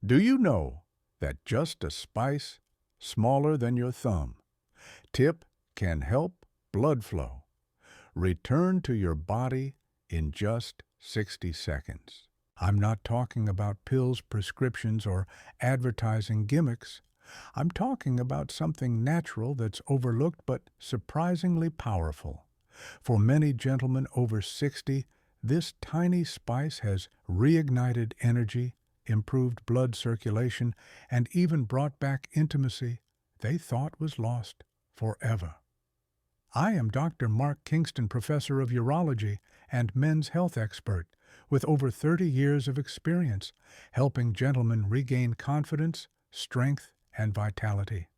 Do you know that just a spice smaller than your thumb tip can help blood flow return to your body in just 60 seconds? I'm not talking about pills, prescriptions, or advertising gimmicks. I'm talking about something natural that's overlooked but surprisingly powerful. For many gentlemen over 60, this tiny spice has reignited energy, improved blood circulation, and even brought back intimacy they thought was lost forever. I am Dr. Mark Kingston, professor of urology and men's health expert, with over 30 years of experience helping gentlemen regain confidence, strength, and vitality.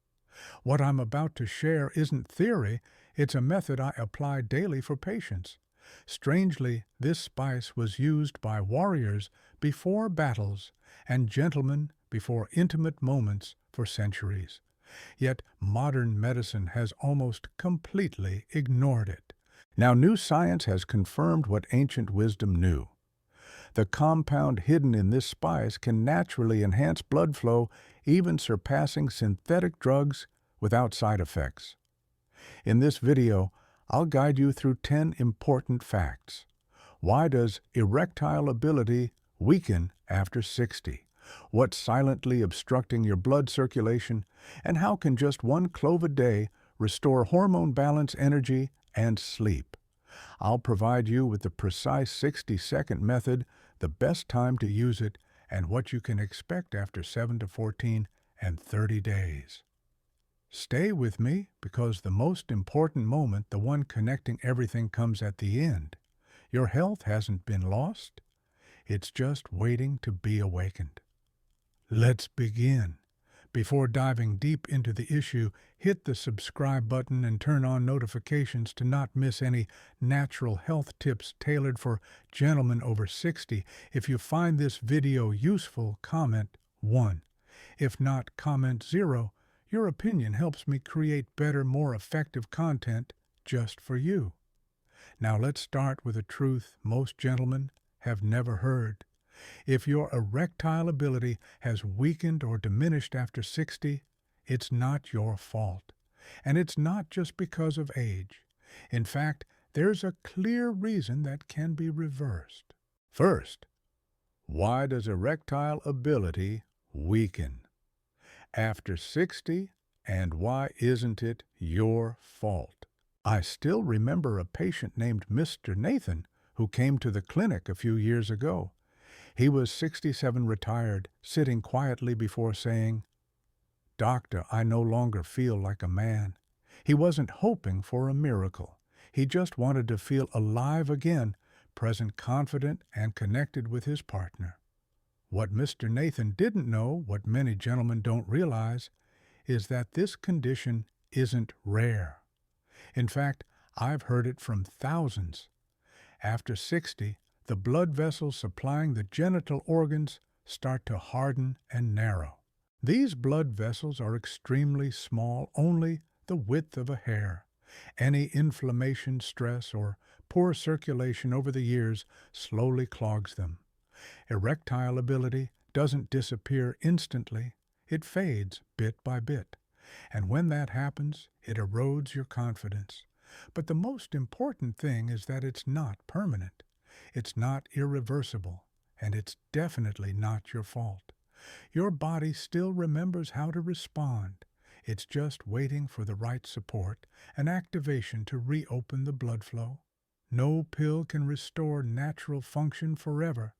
What I'm about to share isn't theory, it's a method I apply daily for patients. Strangely, this spice was used by warriors before battles and gentlemen before intimate moments for centuries. Yet modern medicine has almost completely ignored it. Now new science has confirmed what ancient wisdom knew. The compound hidden in this spice can naturally enhance blood flow, even surpassing synthetic drugs without side effects. In this video, I'll guide you through 10 important facts. Why does erectile ability weaken after 60? What's silently obstructing your blood circulation? And how can just one clove a day restore hormone balance, energy, and sleep? I'll provide you with the precise 60-second method, the best time to use it, and what you can expect after 7 to 14 and 30 days. Stay with me because the most important moment, the one connecting everything, comes at the end. Your health hasn't been lost. It's just waiting to be awakened. Let's begin. Before diving deep into the issue, hit the subscribe button and turn on notifications to not miss any natural health tips tailored for gentlemen over 60. If you find this video useful, comment 1. If not, comment 0. Your opinion helps me create better, more effective content just for you. Now let's start with a truth most gentlemen have never heard. If your erectile ability has weakened or diminished after 60, it's not your fault. And it's not just because of age. In fact, there's a clear reason that can be reversed. First, why does erectile ability weaken after 60, and why isn't it your fault? I still remember a patient named Mr. Nathan who came to the clinic a few years ago. He was 67, retired, sitting quietly before saying, "Doctor, I no longer feel like a man." He wasn't hoping for a miracle. He just wanted to feel alive again, present, confident, and connected with his partner. What Mr. Nathan didn't know, what many gentlemen don't realize, is that this condition isn't rare. In fact, I've heard it from thousands. After 60, the blood vessels supplying the genital organs start to harden and narrow. These blood vessels are extremely small, only the width of a hair. Any inflammation, stress, or poor circulation over the years slowly clogs them. Erectile ability doesn't disappear instantly. It fades bit by bit. And when that happens, it erodes your confidence. But the most important thing is that it's not permanent. It's not irreversible, and it's definitely not your fault. Your body still remembers how to respond. It's just waiting for the right support and activation to reopen the blood flow. No pill can restore natural function forever,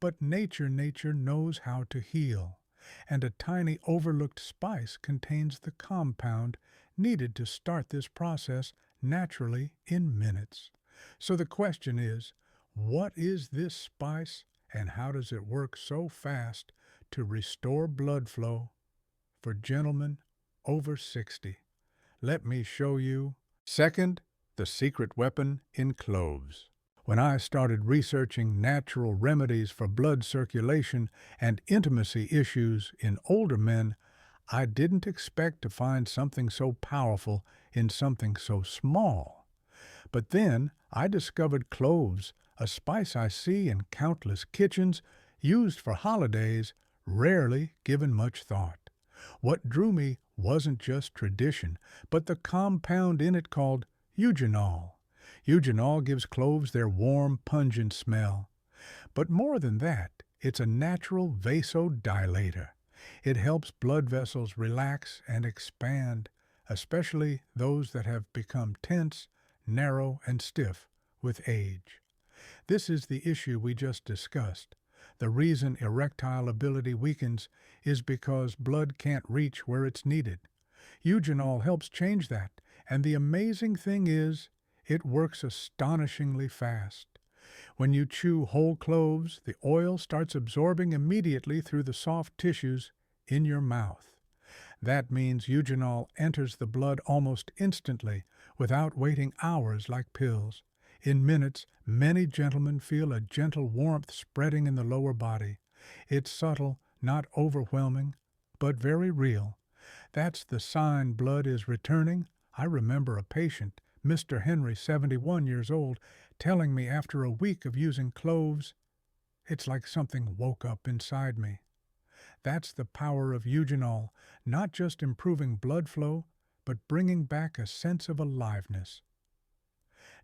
but nature knows how to heal, and a tiny overlooked spice contains the compound needed to start this process naturally in minutes. So the question is, what is this spice and how does it work so fast to restore blood flow for gentlemen over 60? Let me show you. Second, the secret weapon in cloves. When I started researching natural remedies for blood circulation and intimacy issues in older men, I didn't expect to find something so powerful in something so small. But then I discovered cloves, a spice I see in countless kitchens, used for holidays, rarely given much thought. What drew me wasn't just tradition, but the compound in it called eugenol. Eugenol gives cloves their warm, pungent smell. But more than that, it's a natural vasodilator. It helps blood vessels relax and expand, especially those that have become tense, narrow, and stiff with age. This is the issue we just discussed. The reason erectile ability weakens is because blood can't reach where it's needed. Eugenol helps change that, and the amazing thing is, it works astonishingly fast. When you chew whole cloves, the oil starts absorbing immediately through the soft tissues in your mouth. That means eugenol enters the blood almost instantly, without waiting hours like pills. In minutes, many gentlemen feel a gentle warmth spreading in the lower body. It's subtle, not overwhelming, but very real. That's the sign blood is returning. I remember a patient, Mr. Henry, 71 years old, telling me after a week of using cloves, "It's like something woke up inside me." That's the power of eugenol, not just improving blood flow, but bringing back a sense of aliveness.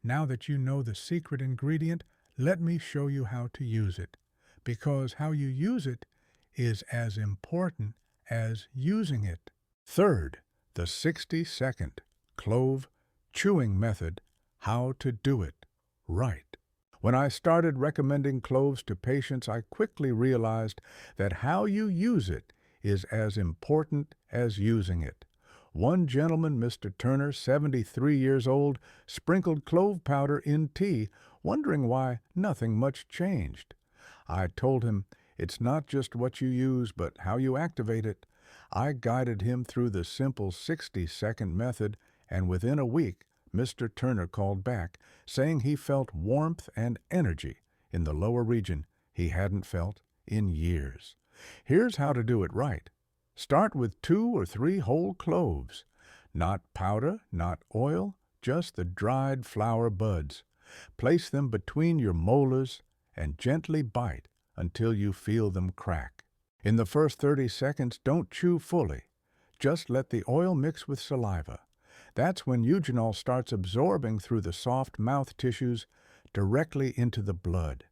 Now that you know the secret ingredient, let me show you how to use it, because how you use it is as important as using it. Third, the 60-second clove chewing method, how to do it right. When I started recommending cloves to patients, I quickly realized that how you use it is as important as using it. One gentleman, Mr. Turner, 73 years old, sprinkled clove powder in tea, wondering why nothing much changed. I told him, it's not just what you use, but how you activate it. I guided him through the simple 60-second method, and within a week, Mr. Turner called back, saying he felt warmth and energy in the lower region he hadn't felt in years. Here's how to do it right. Start with 2 or 3 whole cloves. Not powder, not oil, just the dried flower buds. Place them between your molars and gently bite until you feel them crack. In the first 30 seconds, don't chew fully. Just let the oil mix with saliva. That's when eugenol starts absorbing through the soft mouth tissues directly into the blood.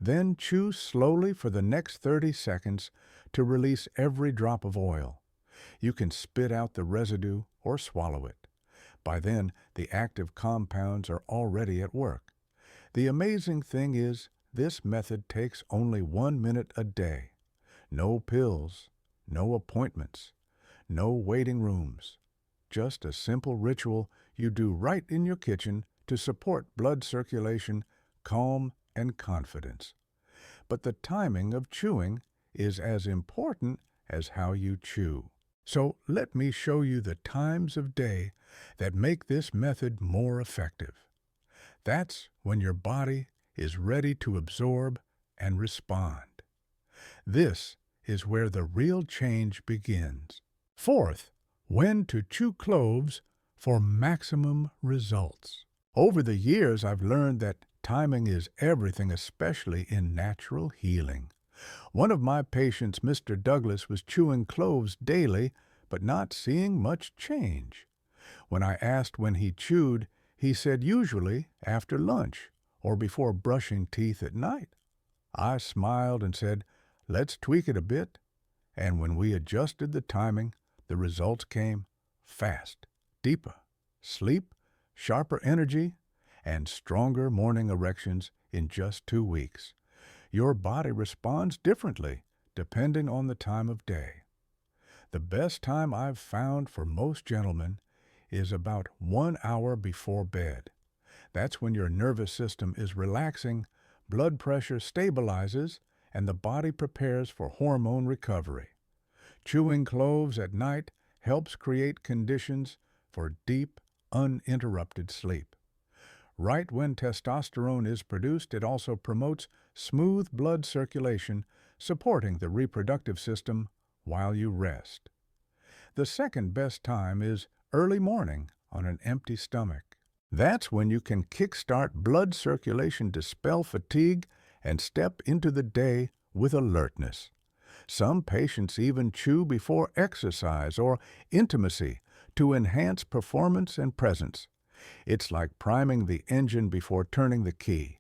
Then chew slowly for the next 30 seconds to release every drop of oil. You can spit out the residue or swallow it. By then, the active compounds are already at work. The amazing thing is, this method takes only 1 minute a day. No pills, no appointments, no waiting rooms. Just a simple ritual you do right in your kitchen to support blood circulation, calm, and confidence. But the timing of chewing is as important as how you chew. So let me show you the times of day that make this method more effective. That's when your body is ready to absorb and respond. This is where the real change begins. Fourth, when to chew cloves for maximum results. Over the years, I've learned that timing is everything, especially in natural healing. One of my patients, Mr. Douglas, was chewing cloves daily, but not seeing much change. When I asked when he chewed, he said usually after lunch or before brushing teeth at night. I smiled and said, let's tweak it a bit. And when we adjusted the timing, the results came fast, deeper sleep, sharper energy, and stronger morning erections in just 2 weeks. Your body responds differently depending on the time of day. The best time I've found for most gentlemen is about 1 hour before bed. That's when your nervous system is relaxing, blood pressure stabilizes, and the body prepares for hormone recovery. Chewing cloves at night helps create conditions for deep, uninterrupted sleep. Right when testosterone is produced, it also promotes smooth blood circulation, supporting the reproductive system while you rest. The second best time is early morning on an empty stomach. That's when you can kickstart blood circulation, dispel fatigue, and step into the day with alertness. Some patients even chew before exercise or intimacy to enhance performance and presence. It's like priming the engine before turning the key.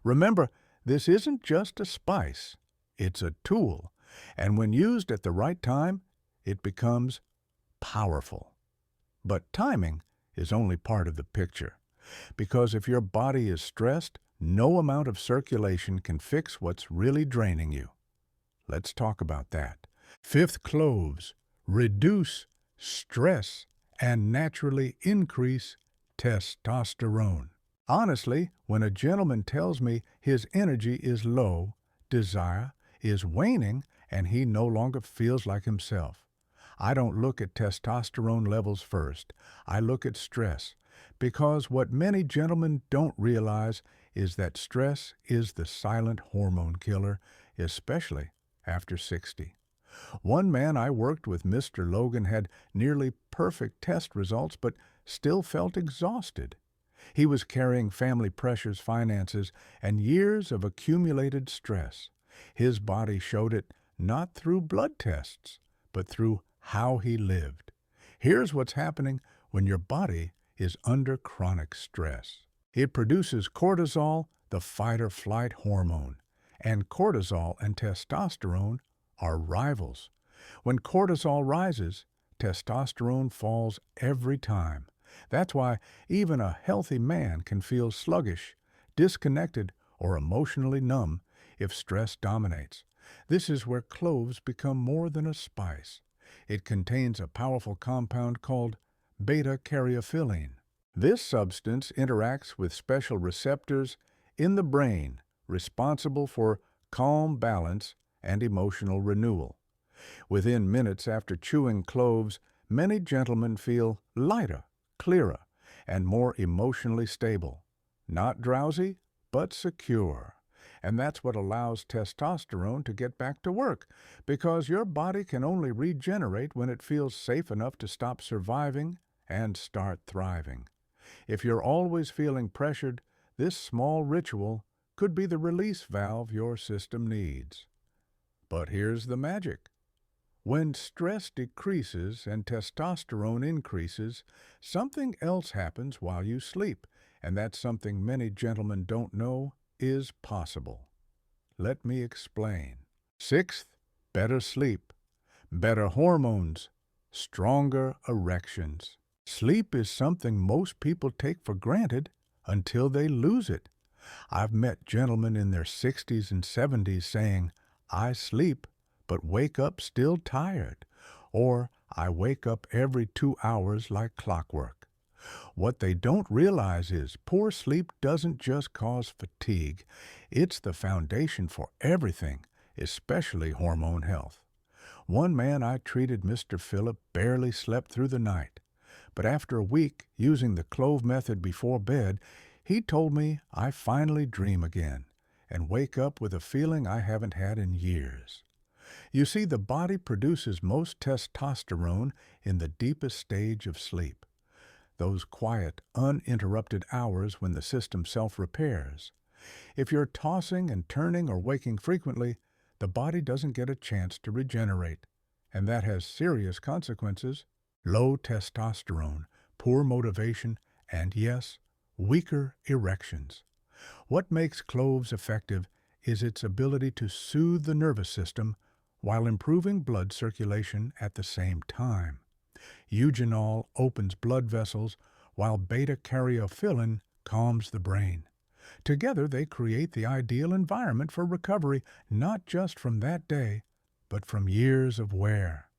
Remember, this isn't just a spice, it's a tool, and when used at the right time, it becomes powerful. But timing is only part of the picture, because if your body is stressed, no amount of circulation can fix what's really draining you. Let's talk about that. Fifth, cloves reduce stress and naturally increase testosterone. Honestly, when a gentleman tells me his energy is low, desire is waning, and he no longer feels like himself, I don't look at testosterone levels first. I look at stress, because what many gentlemen don't realize is that stress is the silent hormone killer, especially after 60. One man I worked with, Mr. Logan, had nearly perfect test results but still felt exhausted. He was carrying family pressures, finances, and years of accumulated stress. His body showed it not through blood tests, but through how he lived. Here's what's happening when your body is under chronic stress. It produces cortisol, the fight-or-flight hormone, and cortisol and testosterone are rivals. When cortisol rises, testosterone falls every time. That's why even a healthy man can feel sluggish, disconnected, or emotionally numb if stress dominates. This is where cloves become more than a spice. It contains a powerful compound called beta-caryophyllene. This substance interacts with special receptors in the brain responsible for calm balance and emotional renewal. Within minutes after chewing cloves, many gentlemen feel lighter, clearer, and more emotionally stable. Not drowsy, but secure. And that's what allows testosterone to get back to work, because your body can only regenerate when it feels safe enough to stop surviving and start thriving. If you're always feeling pressured, this small ritual could be the release valve your system needs. But here's the magic. When stress decreases and testosterone increases, something else happens while you sleep, and that's something many gentlemen don't know is possible. Let me explain. Sixth, better sleep, better hormones, stronger erections. Sleep is something most people take for granted until they lose it. I've met gentlemen in their 60s and 70s saying, "I sleep, but wake up still tired," or "I wake up every 2 hours like clockwork." What they don't realize is poor sleep doesn't just cause fatigue. It's the foundation for everything, especially hormone health. One man I treated, Mr. Phillip, barely slept through the night. But after a week using the clove method before bed, he told me I finally dream again and wake up with a feeling I haven't had in years. You see, the body produces most testosterone in the deepest stage of sleep, those quiet, uninterrupted hours when the system self-repairs. If you're tossing and turning or waking frequently, the body doesn't get a chance to regenerate, and that has serious consequences. Low testosterone, poor motivation, and yes, weaker erections. What makes cloves effective is its ability to soothe the nervous system while improving blood circulation at the same time. Eugenol opens blood vessels while beta-caryophyllene calms the brain. Together they create the ideal environment for recovery, not just from that day, but from years of wear.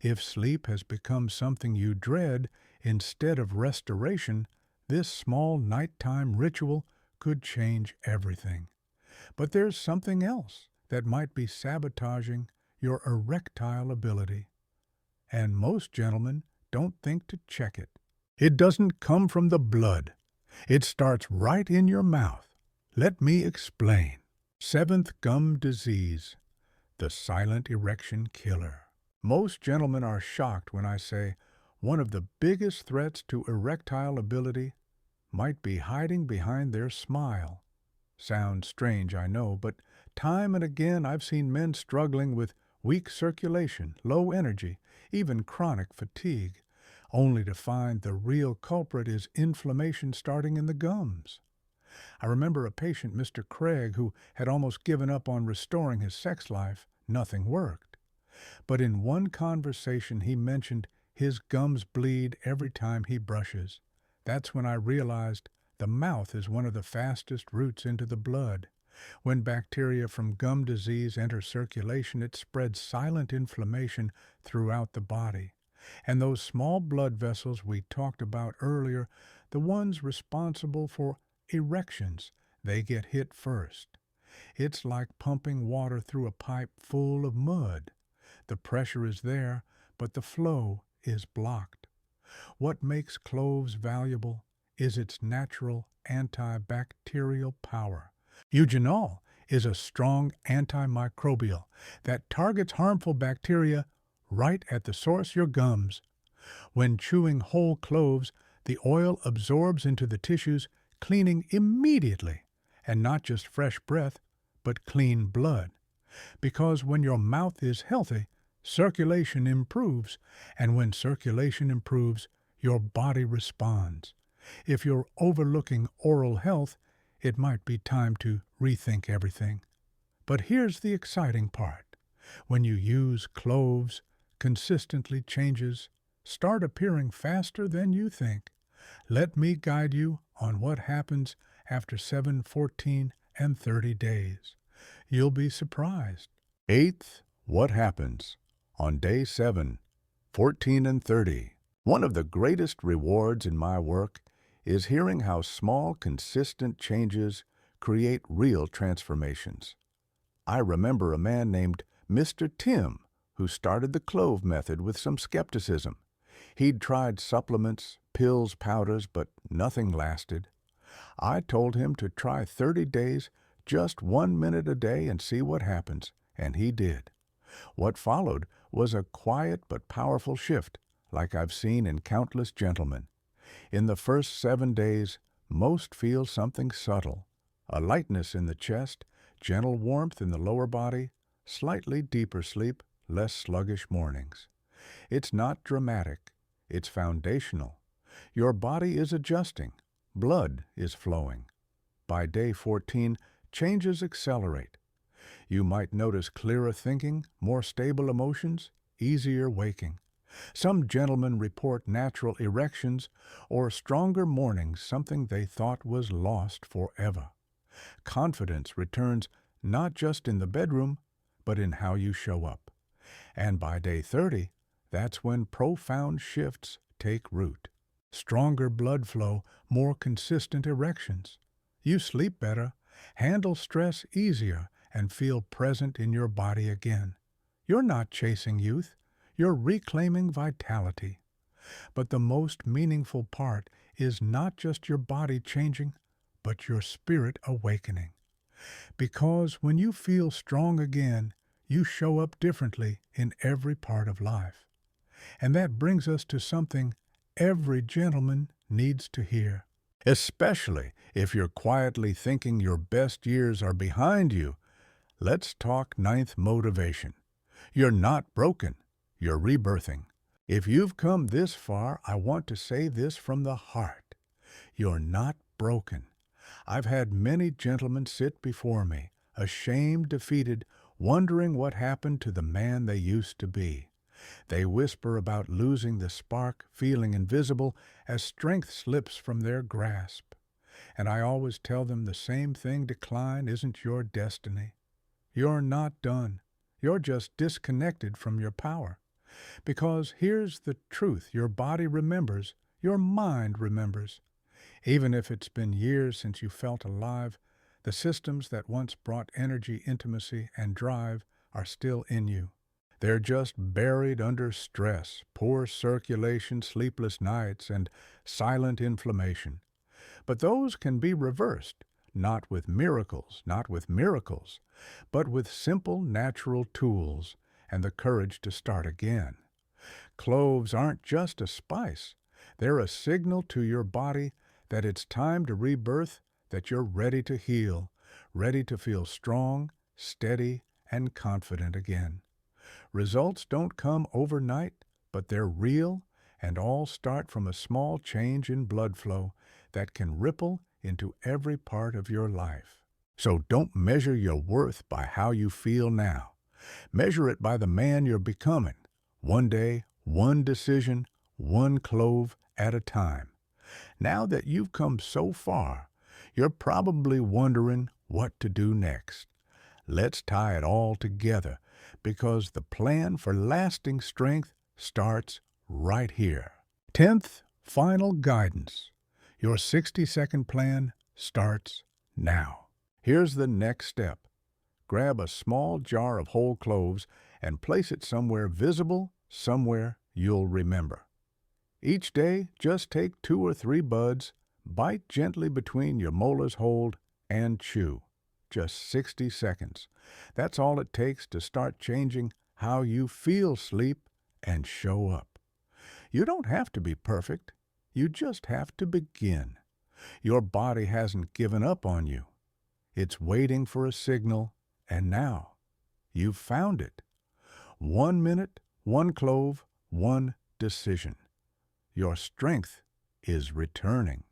If sleep has become something you dread instead of restoration, this small nighttime ritual could change everything. But there's something else that might be sabotaging your erectile ability, and most gentlemen don't think to check it. It doesn't come from the blood. It starts right in your mouth. Let me explain. Seventh, gum disease, the silent erection killer. Most gentlemen are shocked when I say one of the biggest threats to erectile ability might be hiding behind their smile. Sounds strange, I know, but time and again I've seen men struggling with weak circulation, low energy, even chronic fatigue, only to find the real culprit is inflammation starting in the gums. I remember a patient, Mr. Craig, who had almost given up on restoring his sex life. Nothing worked. But in one conversation he mentioned his gums bleed every time he brushes. That's when I realized the mouth is one of the fastest routes into the blood. When bacteria from gum disease enter circulation, it spreads silent inflammation throughout the body. And those small blood vessels we talked about earlier, the ones responsible for erections, they get hit first. It's like pumping water through a pipe full of mud. The pressure is there, but the flow is blocked. What makes cloves valuable is its natural antibacterial power. Eugenol is a strong antimicrobial that targets harmful bacteria right at the source, your gums. When chewing whole cloves, the oil absorbs into the tissues, cleaning immediately, and not just fresh breath, but clean blood. Because when your mouth is healthy, circulation improves, and when circulation improves, your body responds. If you're overlooking oral health, it might be time to rethink everything. But here's the exciting part. When you use cloves, consistently changes start appearing faster than you think. Let me guide you on what happens after 7, 14, and 30 days. You'll be surprised. Eighth, what happens on day 7, 14, and 30? One of the greatest rewards in my work is hearing how small, consistent changes create real transformations. I remember a man named Mr. Tim who started the clove method with some skepticism. He'd tried supplements, pills, powders, but nothing lasted. I told him to try 30 days, just 1 minute a day, and see what happens, and he did. What followed was a quiet but powerful shift, like I've seen in countless gentlemen. In the first 7 days, most feel something subtle, a lightness in the chest, gentle warmth in the lower body, slightly deeper sleep, less sluggish mornings. It's not dramatic, it's foundational. Your body is adjusting, blood is flowing. By day 14, changes accelerate. You might notice clearer thinking, more stable emotions, easier waking. Some gentlemen report natural erections or stronger mornings, something they thought was lost forever. Confidence returns not just in the bedroom, but in how you show up. And by day 30, that's when profound shifts take root. Stronger blood flow, more consistent erections. You sleep better, handle stress easier, and feel present in your body again. You're not chasing youth, you're reclaiming vitality. But the most meaningful part is not just your body changing, but your spirit awakening. Because when you feel strong again, you show up differently in every part of life. And that brings us to something every gentleman needs to hear. Especially if you're quietly thinking your best years are behind you. Let's talk ninth motivation. You're not broken, you're rebirthing. If you've come this far, I want to say this from the heart. You're not broken. I've had many gentlemen sit before me, ashamed, defeated, wondering what happened to the man they used to be. They whisper about losing the spark, feeling invisible as strength slips from their grasp. And I always tell them the same thing: decline isn't your destiny. You're not done. You're just disconnected from your power. Because here's the truth: your body remembers, your mind remembers. Even if it's been years since you felt alive, the systems that once brought energy, intimacy, and drive are still in you. They're just buried under stress, poor circulation, sleepless nights, and silent inflammation. But those can be reversed, not with miracles, but with simple natural tools and the courage to start again. Cloves aren't just a spice. They're a signal to your body that it's time to rebirth, that you're ready to heal, ready to feel strong, steady, and confident again. Results don't come overnight, but they're real and all start from a small change in blood flow that can ripple into every part of your life. So don't measure your worth by how you feel now. Measure it by the man you're becoming. One day, one decision, one clove at a time. Now that you've come so far, you're probably wondering what to do next. Let's tie it all together because the plan for lasting strength starts right here. 10th, final guidance. Your 60-second plan starts now. Here's the next step. Grab a small jar of whole cloves and place it somewhere visible, somewhere you'll remember. Each day, just take 2 or 3 buds, bite gently between your molars hold, and chew. Just 60 seconds. That's all it takes to start changing how you feel sleep and show up. You don't have to be perfect. You just have to begin. Your body hasn't given up on you. It's waiting for a signal, and now you've found it. 1 minute, 1 clove, 1 decision. Your strength is returning.